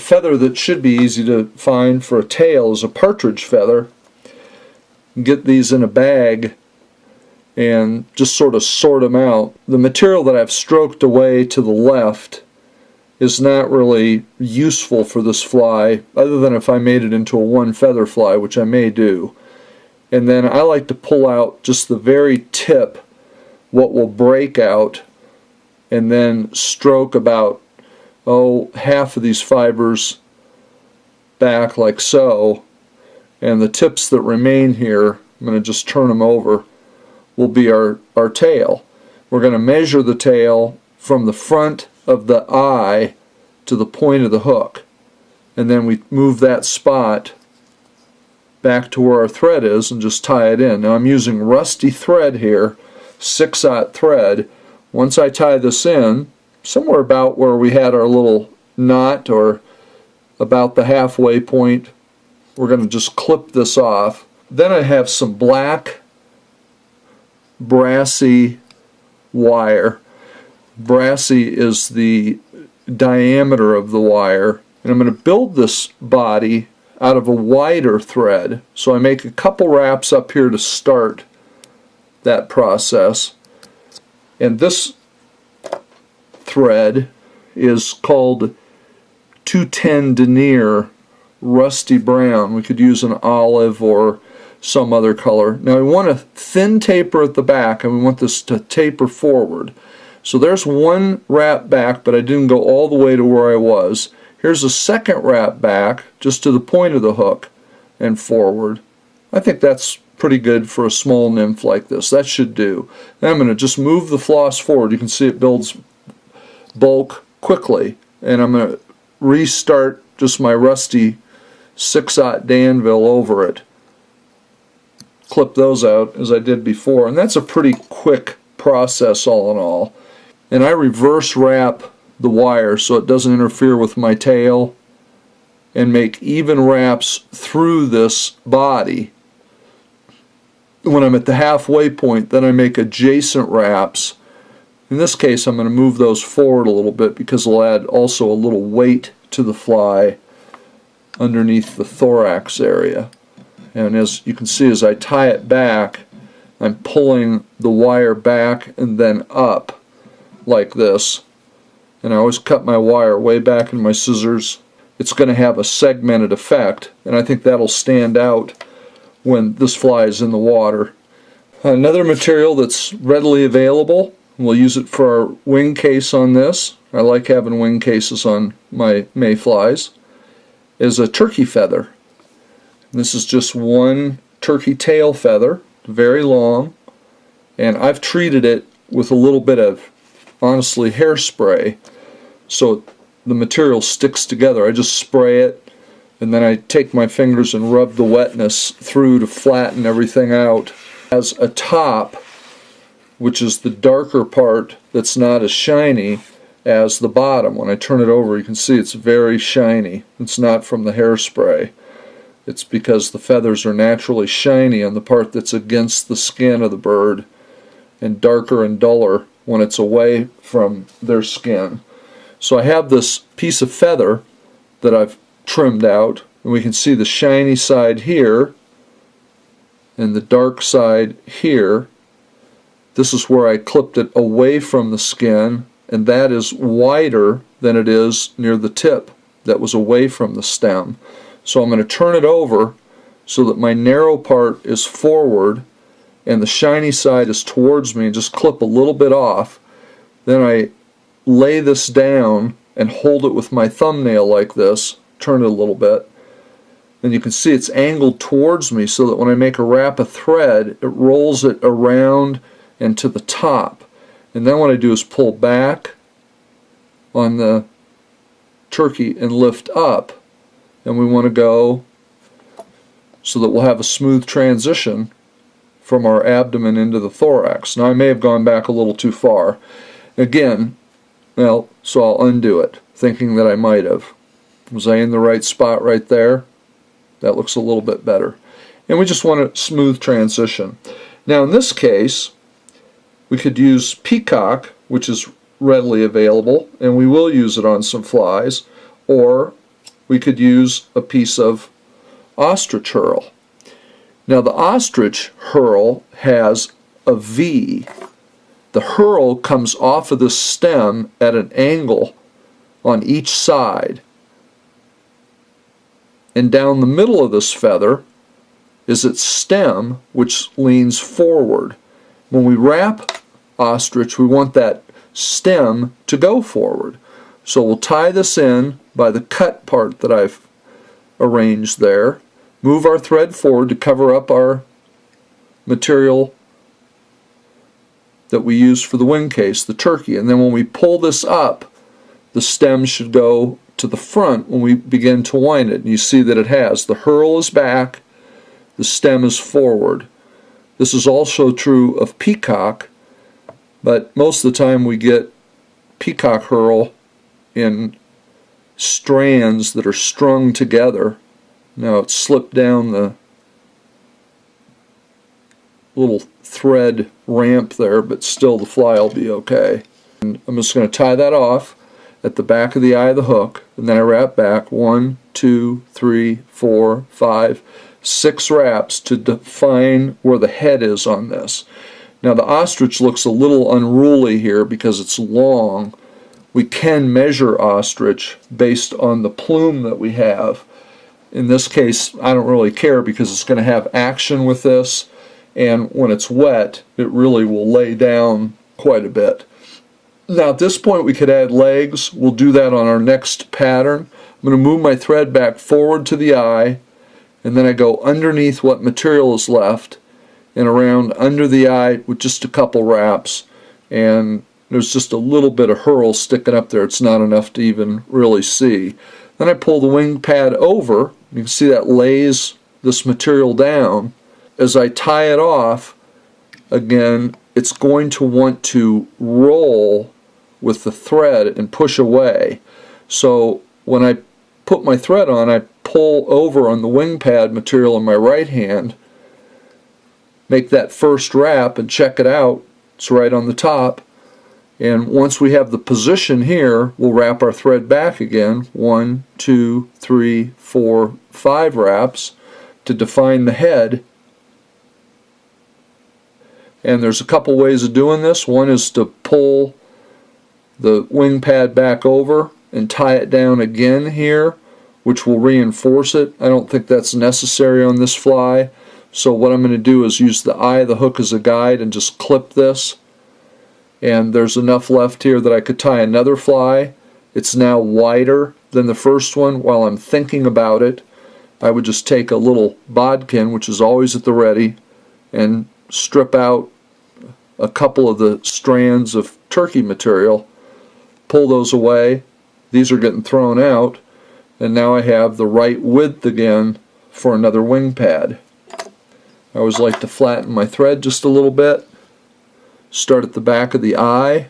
feather that should be easy to find for a tail is a partridge feather. Get these in a bag and just sort of sort them out. The material that I've stroked away to the left is not really useful for this fly, other than if I made it into a one feather fly, which I may do. And then I like to pull out just the very tip, what will break out, and then stroke about half of these fibers back like so, and the tips that remain here, I'm going to just turn them over, will be our tail. We're going to measure the tail from the front of the eye to the point of the hook, and then we move that spot back to where our thread is and just tie it in. Now I'm using rusty thread here, 6/0 thread. Once I tie this in, somewhere about where we had our little knot, or about the halfway point, we're going to just clip this off. Then I have some black brassy wire. Brassy is the diameter of the wire, and I'm going to build this body out of a wider thread. So I make a couple wraps up here to start that process, and this thread is called 210 denier rusty brown. We could use an olive or some other color. Now we want a thin taper at the back, and we want this to taper forward. So there's one wrap back, but I didn't go all the way to where I was. Here's a second wrap back, just to the point of the hook and forward. I think that's pretty good for a small nymph like this. That should do. Then I'm going to just move the floss forward. You can see it builds bulk quickly, and I'm going to restart just my rusty 6/0 Danville over it. Clip those out as I did before, and that's a pretty quick process all in all. And I reverse wrap the wire so it doesn't interfere with my tail, and make even wraps through this body. When I'm at the halfway point, then I make adjacent wraps. In this case, I'm going to move those forward a little bit because it'll add also a little weight to the fly underneath the thorax area. And as you can see, as I tie it back, I'm pulling the wire back and then up like this. And I always cut my wire way back in my scissors. It's going to have a segmented effect, and I think that'll stand out when this fly is in the water. Another material that's readily available, we'll use it for our wing case on this. I like having wing cases on my mayflies, is a turkey feather. This is just one turkey tail feather, very long, and I've treated it with a little bit of, honestly, hairspray, so the material sticks together. I just spray it, and then I take my fingers and rub the wetness through to flatten everything out. It has a top, which is the darker part that's not as shiny as the bottom. When I turn it over, you can see it's very shiny. It's not from the hairspray. It's because the feathers are naturally shiny on the part that's against the skin of the bird, and darker and duller when it's away from their skin. So I have this piece of feather that I've trimmed out, and we can see the shiny side here and the dark side here. This is where I clipped it away from the skin, and that is wider than it is near the tip that was away from the stem. So I'm going to turn it over so that my narrow part is forward and the shiny side is towards me, and just clip a little bit off. Then I lay this down and hold it with my thumbnail like this, turn it a little bit, and you can see it's angled towards me so that when I make a wrap of thread, it rolls it around and to the top. And then what I do is pull back on the turkey and lift up, and we want to go so that we'll have a smooth transition from our abdomen into the thorax. Now I may have gone back a little too far. Again, well, so I'll undo it, thinking that I might have. Was I in the right spot right there? That looks a little bit better. And we just want a smooth transition. Now in this case, we could use peacock, which is readily available, and we will use it on some flies, or we could use a piece of ostrich herl. Now the ostrich herl has a V. The herl comes off of the stem at an angle on each side. And down the middle of this feather is its stem, which leans forward. When we wrap ostrich, we want that stem to go forward. So we'll tie this in by the cut part that I've arranged there, move our thread forward to cover up our material that we use for the wing case, the turkey, and then when we pull this up, the stem should go to the front when we begin to wind it. And you see that it has. The herl is back, the stem is forward. This is also true of peacock, but most of the time we get peacock herl in strands that are strung together. Now it's slipped down the little thread ramp there, but still the fly will be okay. And I'm just going to tie that off at the back of the eye of the hook, and then I wrap back 1, 2, 3, 4, 5, 6 wraps to define where the head is on this. Now the ostrich looks a little unruly here because it's long. We can measure ostrich based on the plume that we have. In this case, I don't really care because it's going to have action with this, and when it's wet, it really will lay down quite a bit. Now at this point we could add legs. We'll do that on our next pattern. I'm going to move my thread back forward to the eye, and then I go underneath what material is left and around under the eye with just a couple wraps, and there's just a little bit of herl sticking up there. It's not enough to even really see. Then I pull the wing pad over. You can see that lays this material down. As I tie it off, again, it's going to want to roll with the thread and push away. So when I put my thread on, I pull over on the wing pad material in my right hand, make that first wrap and check it out. It's right on the top. And once we have the position here, we'll wrap our thread back again. 1, 2, 3, 4, 5 wraps to define the head. And there's a couple ways of doing this. One is to pull the wing pad back over and tie it down again here, which will reinforce it. I don't think that's necessary on this fly. So what I'm going to do is use the eye of the hook as a guide and just clip this. And there's enough left here that I could tie another fly. It's now wider than the first one. While I'm thinking about it, I would just take a little bodkin, which is always at the ready, and strip out a couple of the strands of turkey material, pull those away. These are getting thrown out, and now I have the right width again for another wing pad. I always like to flatten my thread just a little bit. Start at the back of the eye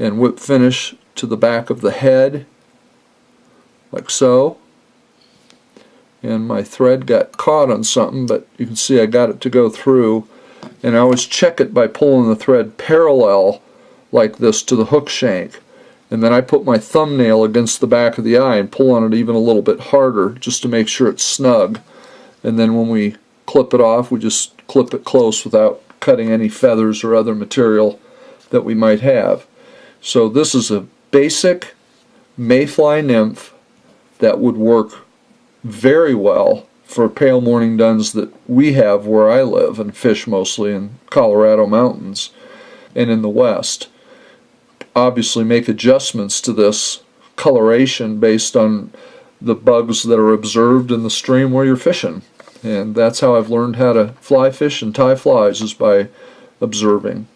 and whip finish to the back of the head, like so. And my thread got caught on something, but you can see I got it to go through. And I always check it by pulling the thread parallel like this to the hook shank. And then I put my thumbnail against the back of the eye and pull on it even a little bit harder just to make sure it's snug. And then when we clip it off, we just clip it close without cutting any feathers or other material that we might have. So this is a basic mayfly nymph that would work very well for pale morning duns that we have where I live and fish mostly in Colorado mountains and in the west. Obviously make adjustments to this coloration based on the bugs that are observed in the stream where you're fishing. And that's how I've learned how to fly fish and tie flies, is by observing.